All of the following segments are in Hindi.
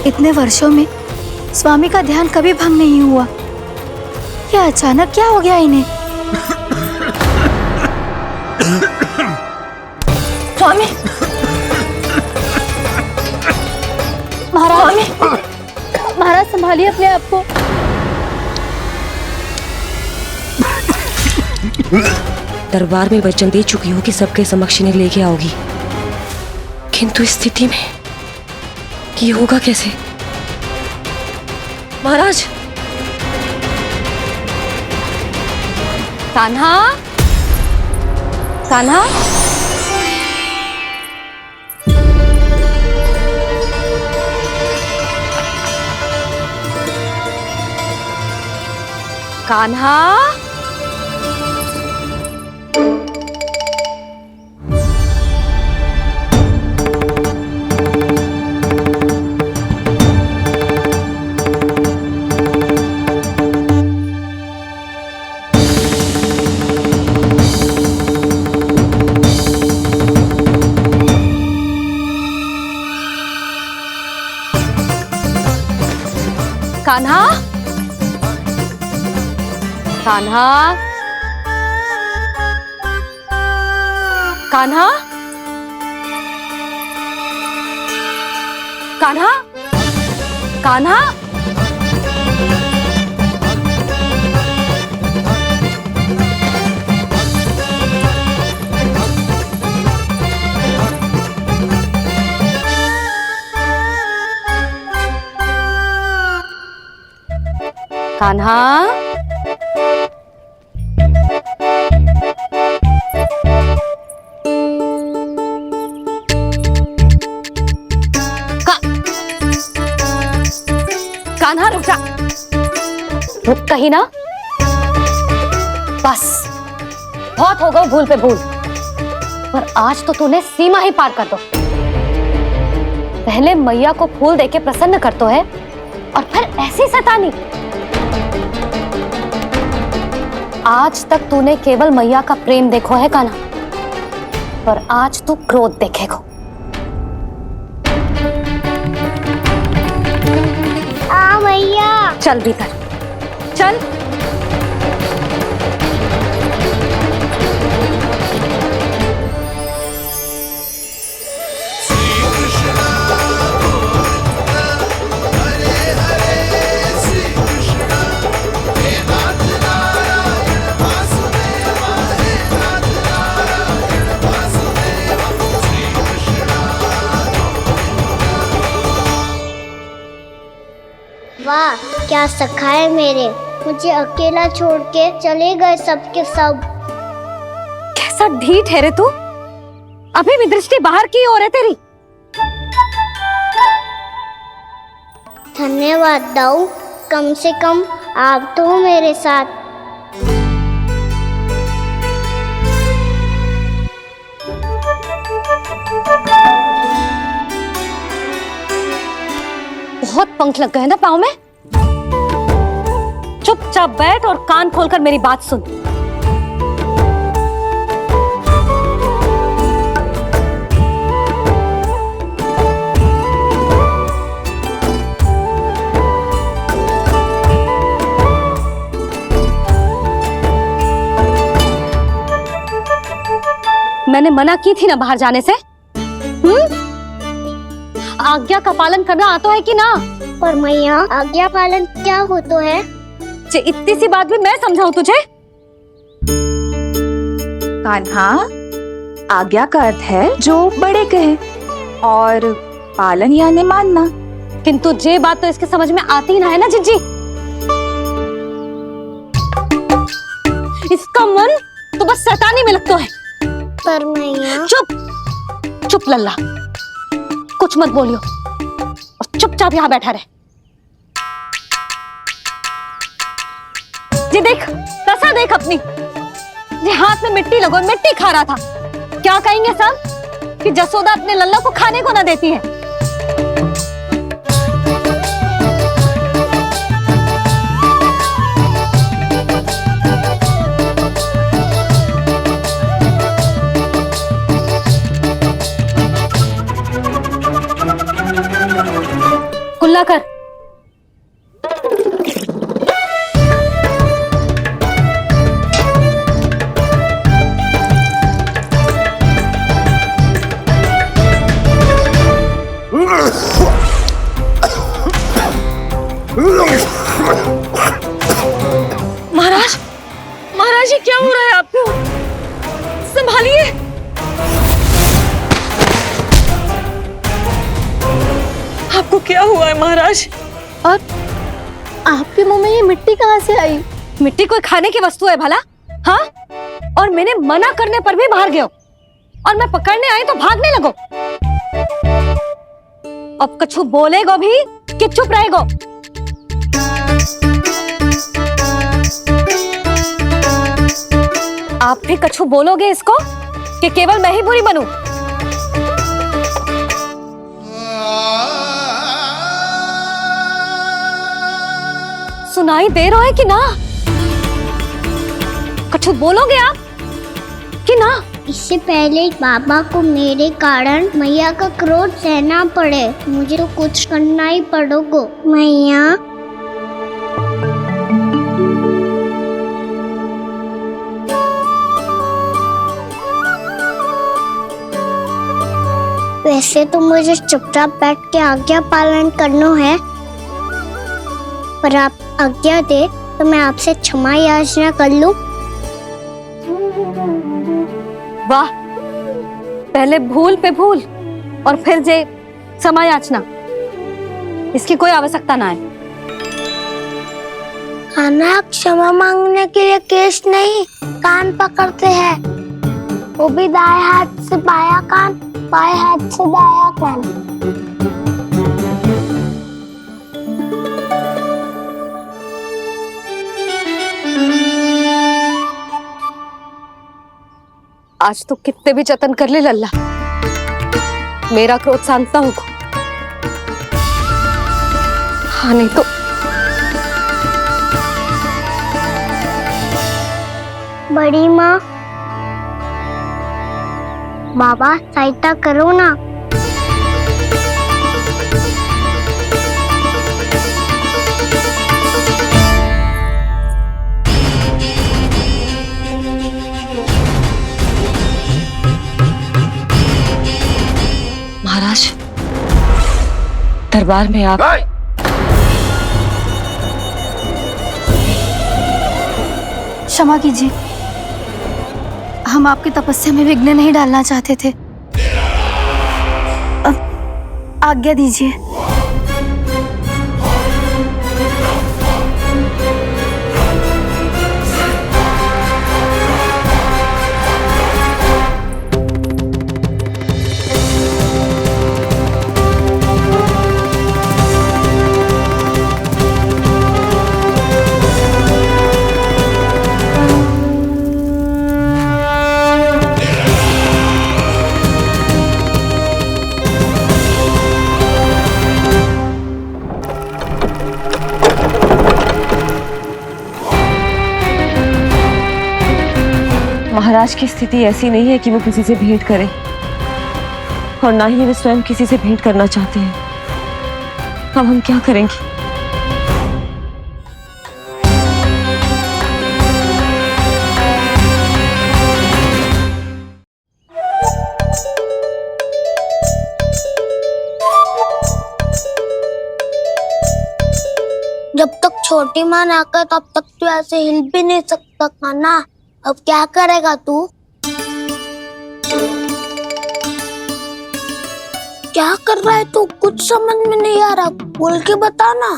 इतने वर्षों में स्वामी का ध्यान कभी भंग नहीं हुआ। ये अचानक क्या हो गया इन्हें? स्वामी, महाराज, महाराज संभालिए अपने आप को। दरबार में वचन दे चुकी हूँ कि सबके समक्ष इन्हें लेके आओगी, किंतु इस स्थिति में ये होगा कैसे? महाराज! कान्हा, कान्हा, कान्हा, कान्हा, कान्हा, कान्हा, कान्हा, कान्हा, कान्हा, कान्हा रुक जा। रुक कहीं ना। बस बहुत हो गया भूल पे भूल, पर आज तो तूने सीमा ही पार कर दो। पहले मैया को फूल देके प्रसन्न कर तो है, और फिर ऐसी सतानी। आज तक तूने केवल मैया का प्रेम देखो है कान्हा, पर आज तू क्रोध देखेगा। मैया चल भीतर चल। वाह क्या सखा है मेरे, मुझे अकेला छोड़ के चले गए सबके सब। कैसा ढीठ है रे तू, अभी भी दृष्टि बाहर की ओर है तेरी। धन्यवाद दाऊ, कम से कम आप तो हो मेरे साथ। बहुत पंख लग गए ना पाँव में। चुपचाप बैठ और कान खोलकर मेरी बात सुन। मैंने मना की थी ना बाहर जाने से। आज्ञा का पालन करना आता है कि ना? पर मैया आज्ञा पालन क्या हो तो है? इतनी सी बात भी मैं समझाऊं तुझे? कान्हा, आज्ञा का अर्थ है जो बड़े कहे, और पालन यानी मानना। किंतु ये बात तो इसके समझ में आती ना है ना जिज्जी। इसका मन तो बस शैतानी में लगता है। पर मैया चुप चुप लल्ला, कुछ मत बोलियो और चुपचाप यहाँ बैठा रहे। जी देख, दशा देख अपनी। जी हाथ में मिट्टी लगो, मिट्टी खा रहा था। क्या कहेंगे सब कि जसोदा अपने लल्ला को खाने को ना देती है। हमला कर। महाराज, महाराज ये क्या हो रहा है आपको? संभालिए। आपको क्या हुआ है महाराज? और आपके मुंह में ये मिट्टी कहाँ से आई? मिट्टी कोई खाने की वस्तु है भला? हाँ, और मैंने मना करने पर भी बाहर गए हो, और मैं पकड़ने आई तो भागने लगो। अब कछु बोलेगो भी कि चुप रहेगो? आप भी कछु बोलोगे इसको कि केवल मैं ही बुरी बनूं? सुनाई दे रहा है कि ना? कछु बोलोगे आप कि ना? इससे पहले बाबा को मेरे कारण मैया का क्रोध सहना पड़े, मुझे तो कुछ करना ही पड़ोगो। मैया, वैसे तो मुझे चुपचाप बैठ के आज्ञा पालन करना है, पर आप आज्ञा दे तो मैं आपसे क्षमा याचना कर लूं। वाह, पहले भूल पे भूल और फिर जे क्षमा याचना, इसकी कोई आवश्यकता ना है। खाना क्षमा मांगने के लिए केस नहीं, कान पकड़ते हैं, वो भी दाएं हाथ से बायां कान, बाएं हाथ से दायां कान। आज तो कितने भी जतन कर ले लल्ला, मेरा क्रोध शांत ना होगा। हाँ नहीं तो बड़ी माँ, बाबा सहायता करो ना। महाराज, दरबार में आप क्षमा कीजिए, हम आपकी तपस्या में विघ्न नहीं डालना चाहते थे। अब आज्ञा दीजिए। महाराज की स्थिति ऐसी नहीं है कि वो किसी से भेंट करें, और ना ही वे स्वयं किसी से भेंट करना चाहते हैं। अब हम क्या करेंगे? जब तक छोटी माँ ना कर तब तक तू ऐसे हिल भी नहीं सकता था ना। अब क्या करेगा तू? क्या कर रहा है तू? कुछ समझ में नहीं आ रहा, बोल के बता ना।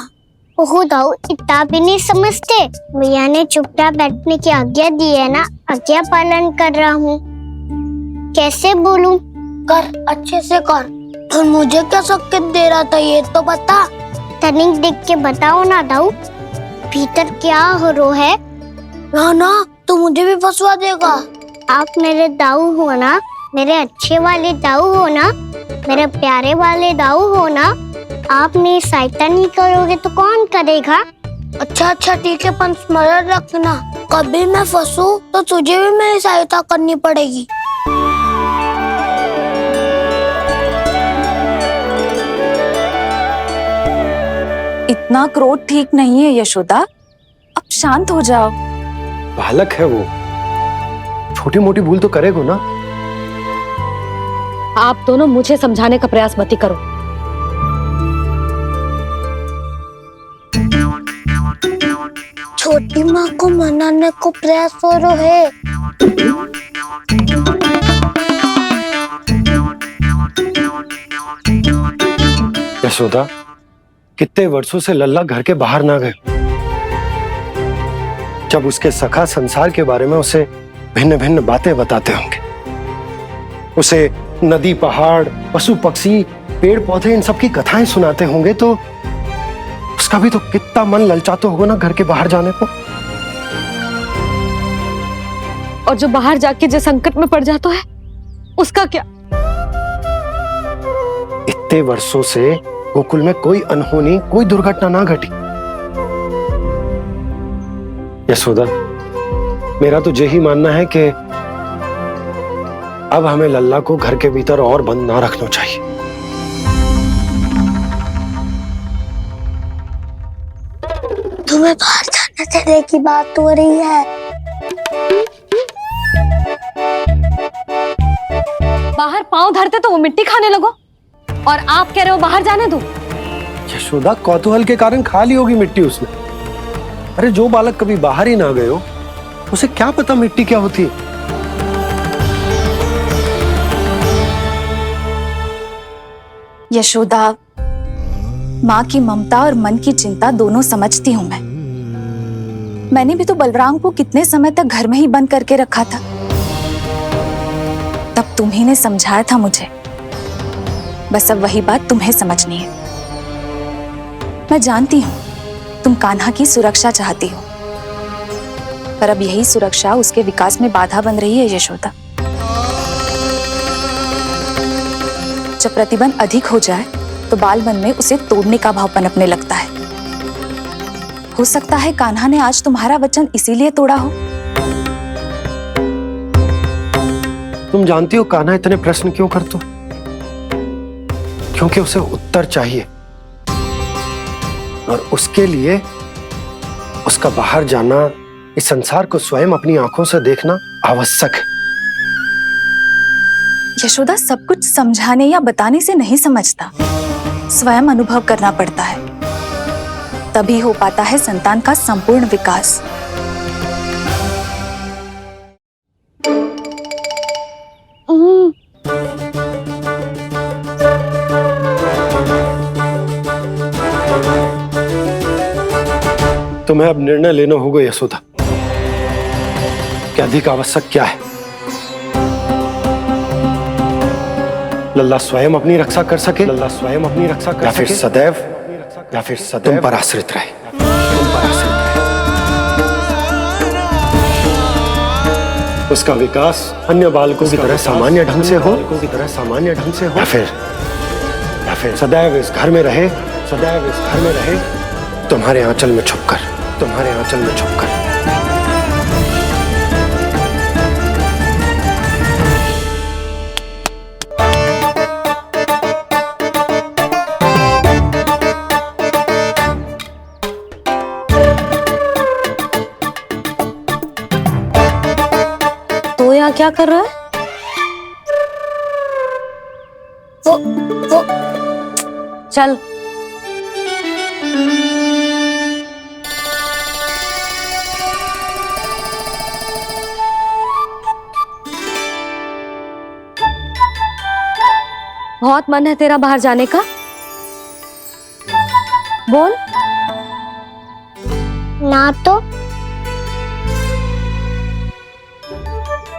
ओहो दाऊ, इतना भी नहीं समझते। भैया ने चुपचाप बैठने की आज्ञा दी है ना, आज्ञा पालन कर रहा हूँ। कैसे बोलूं? कर, अच्छे से कर। और मुझे क्या संकेत दे रहा था ये तो बता। तनिक देख के बताओ ना दाऊ, भीतर क्या हो रहा है? ना तू मुझे भी फंसवा देगा। आप मेरे दाऊ हो ना, मेरे अच्छे वाले दाऊ हो ना, मेरे प्यारे वाले दाऊ हो ना। आप मेरी सहायता नहीं करोगे तो कौन करेगा? अच्छा ठीक है, पर स्मरण रखना, कभी मैं फंसू तो तुझे भी मेरी सहायता करनी पड़ेगी। इतना क्रोध ठीक नहीं है यशोदा, अब शांत हो जाओ। बालक है वो, छोटी मोटी भूल तो करेगा ना। आप दोनों मुझे समझाने का प्रयास मत ही करो। छोटी माँ को मनाने को प्रयास हो रहा है। यशोदा, कितने वर्षों से लल्ला घर के बाहर ना गए। जब उसके सखा संसार के बारे में उसे भिन्न भिन्न बातें बताते होंगे, उसे नदी पहाड़ पशु पक्षी पेड़ पौधे इन सब की कथाएं सुनाते होंगे, तो उसका भी तो कितना मन ललचाता होगा ना घर के बाहर जाने को। और जो बाहर जाके जिस संकट में पड़ जाता है उसका क्या? इतने वर्षों से गोकुल में कोई अनहोनी कोई दुर्घटना ना घटी। यशोदा, मेरा तो यही मानना है कि अब हमें लल्ला को घर के भीतर और बंद ना रखना चाहिए। तुम्हें बाहर जाने देने की बात हो रही है। बाहर पांव धरते तो वो मिट्टी खाने लगो, और आप कह रहे हो बाहर जाने दो। यशोदा, कौतूहल के कारण खा ली होगी मिट्टी उसने। अरे जो बालक कभी बाहर ही ना गए हो, उसे क्या पता मिट्टी क्या होती है। यशोदा, माँ की ममता और मन की चिंता दोनों समझती हूँ मैं। मैंने भी तो बलराम को कितने समय तक घर में ही बंद करके रखा था। तब तुम्ही ने समझाया था मुझे। बस अब वही बात तुम्हें समझनी है। मैं जानती हूँ तुम कान्हा की सुरक्षा चाहती हो, पर अब यही सुरक्षा उसके विकास में बाधा बन रही है यशोदा। जब प्रतिबंध अधिक हो जाए तो बाल मन में उसे तोड़ने का भाव पनपने लगता है। हो सकता है कान्हा ने आज तुम्हारा वचन इसीलिए तोड़ा हो। तुम जानती हो कान्हा इतने प्रश्न क्यों करते हो? क्योंकि उसे उत्तर चाहिए, और उसके लिए उसका बाहर जाना, इस संसार को स्वयं अपनी आंखों से देखना आवश्यक है। यशोदा, सब कुछ समझाने या बताने से नहीं समझता, स्वयं अनुभव करना पड़ता है, तभी हो पाता है संतान का संपूर्ण विकास। तुम्हें अब निर्णय लेना होगा यशोदा, कि अधिक आवश्यक क्या है। लल्ला स्वयं अपनी रक्षा कर सके, लल्ला स्वयं अपनी रक्षा कर, या फिर सदैव तुम पर आश्रित रहे। उसका विकास अन्य बालकों की तरह सामान्य ढंग से हो, या फिर सदैव इस घर में रहे, तुम्हारे आंचल में छुपकर। तो यहाँ क्या कर रहा है? वो चल। बहुत मन है तेरा बाहर जाने का? बोल। ना तो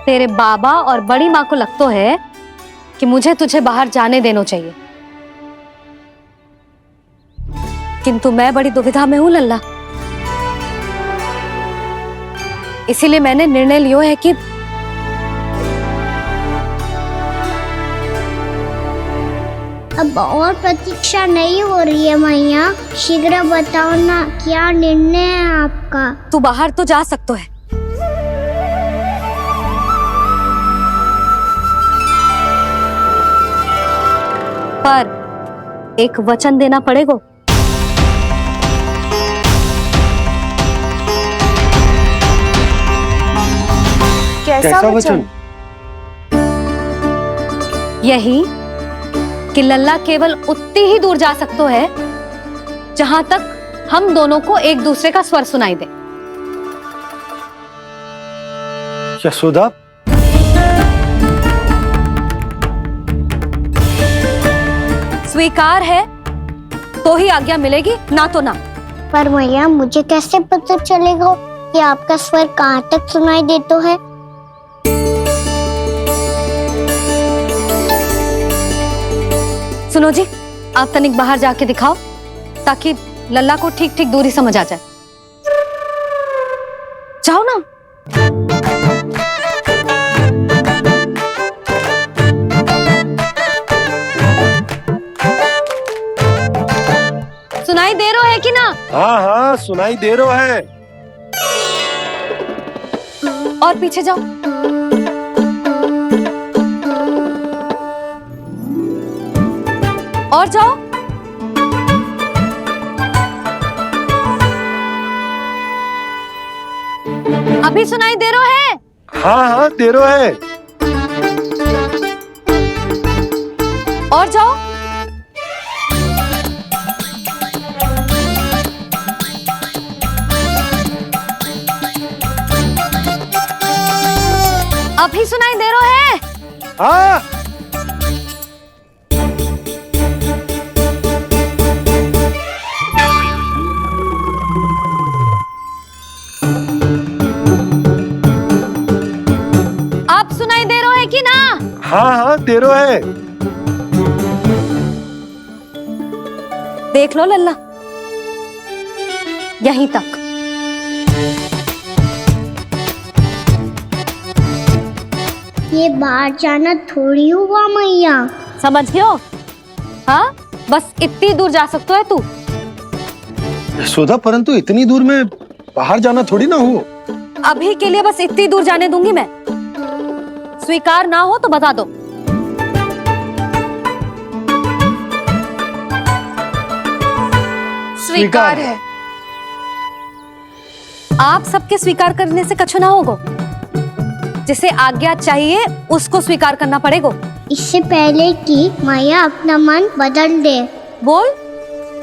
तेरे बाबा और बड़ी माँ को लगता है कि मुझे तुझे बाहर जाने देना चाहिए, किंतु मैं बड़ी दुविधा में हूं लल्ला। इसीलिए मैंने निर्णय लिया है कि अब और प्रतीक्षा नहीं हो रही है मैया, शीघ्र बताओ ना क्या निर्णय है आपका। तू बाहर तो जा सकता है, पर एक वचन देना पड़ेगा। कैसा वचन? यही कि लल्ला केवल उतनी ही दूर जा सकते है जहां तक हम दोनों को एक दूसरे का स्वर सुनाई दे। यशोदा, स्वीकार है तो ही आज्ञा मिलेगी, ना तो ना। पर मैया मुझे कैसे पता चलेगा कि आपका स्वर कहाँ तक सुनाई देता है? सुनो जी, आप तनिक बाहर जाके दिखाओ ताकि लल्ला को ठीक ठीक दूरी समझ आ जाए। जाओ ना। सुनाई दे रहा है कि ना? हाँ हाँ सुनाई दे रहा है। और पीछे जाओ। और जाओ। अभी सुनाई दे रहा है? हाँ हाँ दे रहा है। और जाओ। अभी सुनाई दे रहा है? हाँ। आप सुनाई दे रहा है कि ना? हाँ हाँ दे रहा है। देख लो लल्ला, यहीं तक। ये बाहर जाना थोड़ी हुआ मैया। समझ गयो? हाँ, बस इतनी दूर जा सकते है तू। यशोदा, परंतु इतनी दूर में बाहर जाना थोड़ी ना हो। अभी के लिए बस इतनी दूर जाने दूंगी मैं। स्वीकार ना हो तो बता दो। स्वीकार है। आप सबके स्वीकार करने से कछु ना होगो। जिसे आज्ञा चाहिए उसको स्वीकार करना पड़ेगा। इससे पहले कि मैया अपना मन बदल दे। बोल।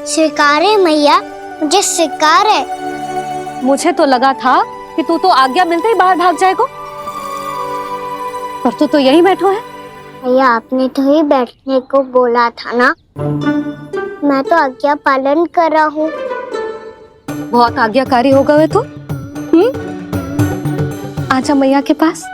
स्वीकार है मैया, मुझे स्वीकार है। मुझे तो लगा था कि तू तो आज्ञा मिलते ही बाहर भाग जाएगा, पर तू तो यही बैठो है। भैया आपने तो ही बैठने को बोला था ना, मैं तो आज्ञा पालन कर रहा हूँ। बहुत आज्ञाकारी हो गए तू। आजा मैया के पास।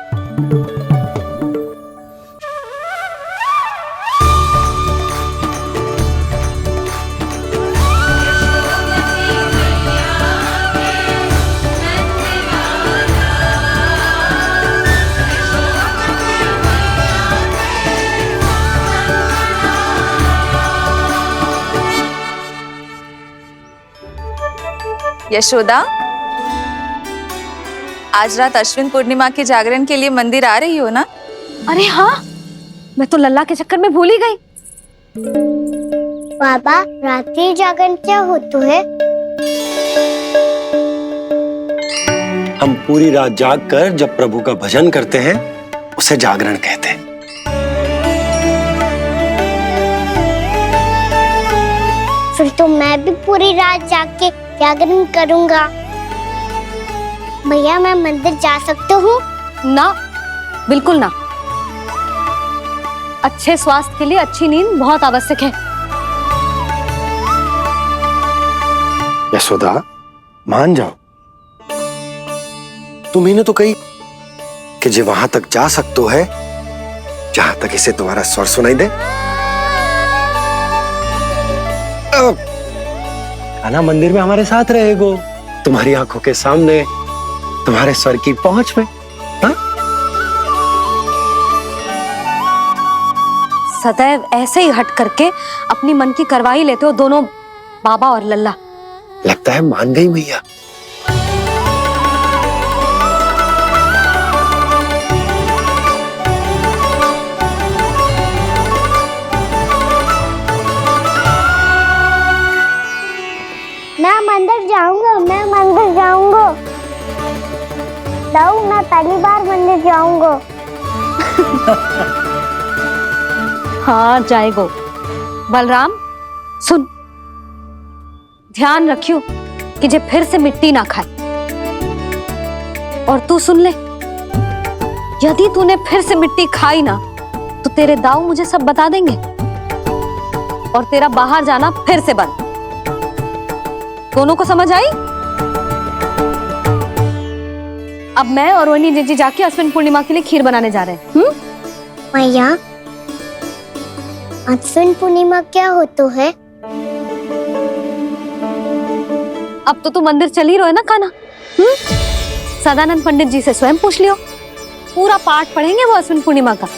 यशोदा, आज रात अश्विन पूर्णिमा के जागरण के लिए मंदिर आ रही हो ना? अरे हाँ, मैं तो लल्ला के चक्कर में भूल ही गई। बाबा, रात्रि जागरण क्या होता है? हम पूरी रात जाग कर जब प्रभु का भजन करते हैं उसे जागरण कहते हैं। फिर तो मैं भी पूरी रात जाग के जागरण करूंगा। भैया मैं मंदिर जा सकती हूँ? ना, बिल्कुल ना। अच्छे स्वास्थ्य के लिए अच्छी नींद बहुत आवश्यक है। यशोदा, मान जाओ। तुम्ही ने तो कही कि जे वहां तक जा सकते है जहां तक इसे तुम्हारा स्वर सुनाई दे। आना मंदिर में हमारे साथ रहेगो, तुम्हारी आंखों के सामने, तुम्हारे स्वर की पहुंच में। हा? सदैव ऐसे ही हट करके अपनी मन की करवाई लेते हो दोनों बाबा और लल्ला। लगता है मान गई मैया। मैं मंदिर जाऊंगा, मैं मंदिर जाऊंगा। जाऊँ ना ताली पहली बार मंदिर जाऊंगा। हाँ जाएगो। बलराम सुन, ध्यान रखियो कि जे फिर से मिट्टी ना खाए। और तू सुन ले, यदि तूने फिर से मिट्टी खाई ना तो तेरे दाऊ मुझे सब बता देंगे और तेरा बाहर जाना फिर से बंद। दोनों को समझ आई? अब मैं और रोहिणी जीजी जाके अश्विन पूर्णिमा के लिए खीर बनाने जा रहे हैं। मैया, अश्विन पूर्णिमा क्या होता है? अब तो तू मंदिर चल ही रहो है ना कान्हा। सदानंद पंडित जी से स्वयं पूछ लियो, पूरा पाठ पढ़ेंगे वो अश्विन पूर्णिमा का।